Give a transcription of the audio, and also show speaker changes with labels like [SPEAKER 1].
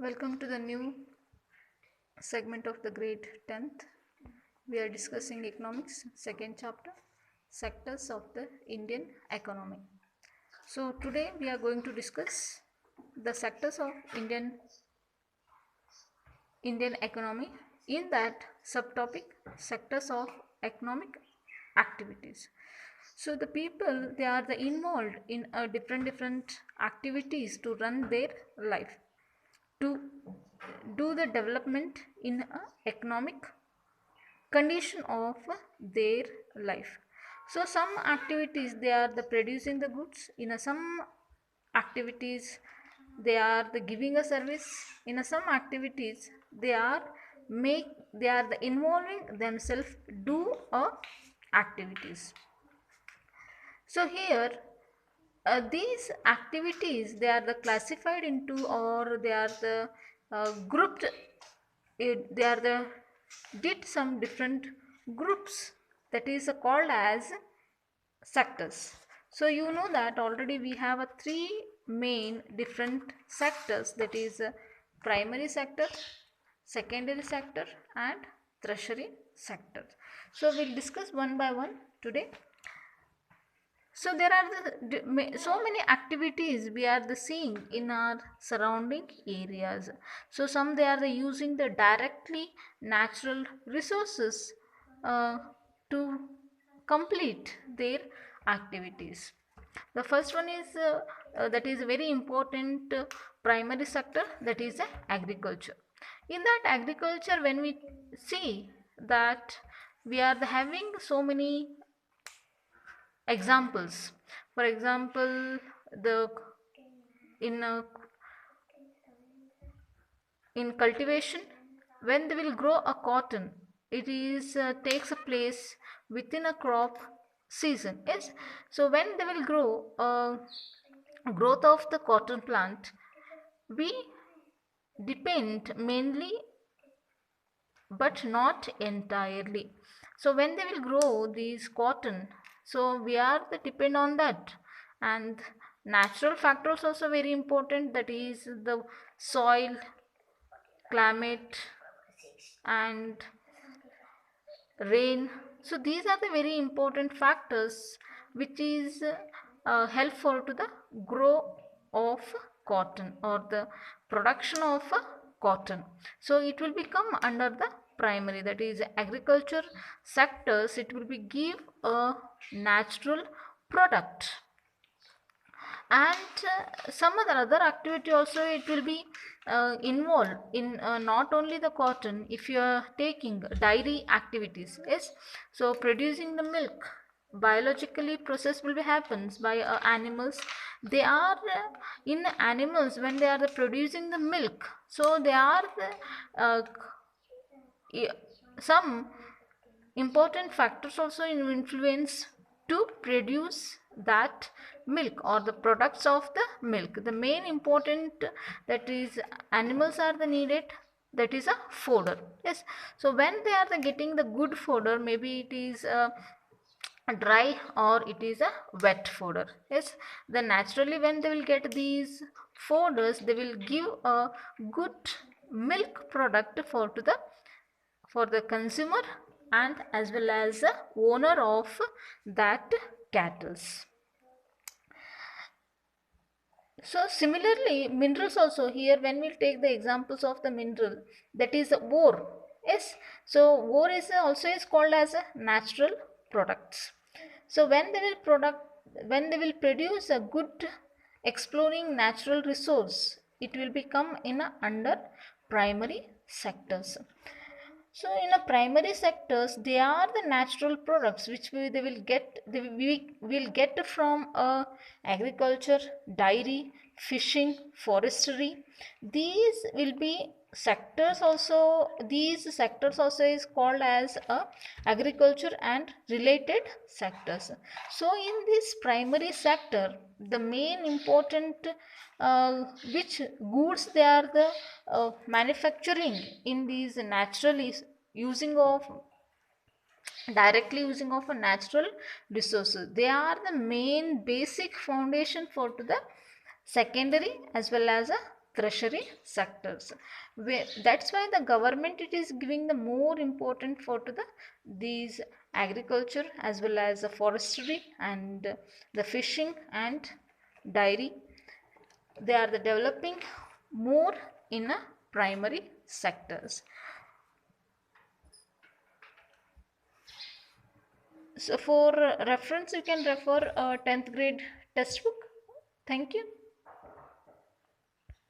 [SPEAKER 1] Welcome to the new segment of the grade 10th. We are discussing economics, second chapter, sectors of the Indian economy. So today we are going to discuss the sectors of Indian economy. In that subtopic, sectors of economic activities. So the people, they are the involved in different activities to run their life, to do the development in a economic condition of their life. So some activities, they are the producing the goods, in a some activities they are the giving a service, in a some activities they are the involving themselves do a activities. So here these activities, they are the classified into, or they are the grouped, they are the did some different groups, that is called as sectors. So you know that already we have a three main different sectors, that is primary sector, secondary sector and tertiary sector. So we'll discuss one by one today. So there are so many activities we are the seeing in our surrounding areas. So some they are the using the directly natural resources to complete their activities. The first one is that is very important primary sector, that is agriculture. In that agriculture, when we see that we are having so many examples. For example, the in in cultivation, when they will grow a cotton, it is takes a place within a crop season. Yes, so when they will grow growth of the cotton plant, we depend mainly but not entirely. So when they will grow these cotton, so we are the depend on that. And natural factors also very important, that is the soil, climate and rain. So these are the very important factors which is helpful to the grow of cotton or the production of cotton. So it will become under the primary, that is agriculture sectors. It will be give a natural product. And some other activity also, it will be involved in not only the cotton. If you are taking dairy activities, yes, so producing the milk, biologically process will be happens by animals. They are in animals, when they are producing the milk, so they are some important factors also influence to produce that milk or the products of the milk. The main important, that is animals are the needed, that is a fodder. Yes, so when they are the getting the good fodder, maybe it is dry or it is a wet fodder. Yes, then naturally when they will get these fodders, they will give a good milk product for the consumer and as well as the owner of that cattle. So similarly, minerals also, here when we take the examples of the mineral, that is ore. Yes, so ore is also is called as a natural products. So when they will produce a good exploring natural resource, it will become in a under primary sectors. So in a primary sectors, they are the natural products which we will get from agriculture, dairy, fishing, forestry. These will be sectors also. These sectors also is called as agriculture and related sectors. So in this primary sector, the main important which goods they are the manufacturing in these naturally using of directly using of a natural resources, they are the main basic foundation for to the secondary as well as a tertiary sectors. That's why the government it is giving the more important for to the these agriculture as well as the forestry and the fishing and dairy. They are the developing more in a primary sectors. So for reference you can refer a 10th grade textbook. Thank you.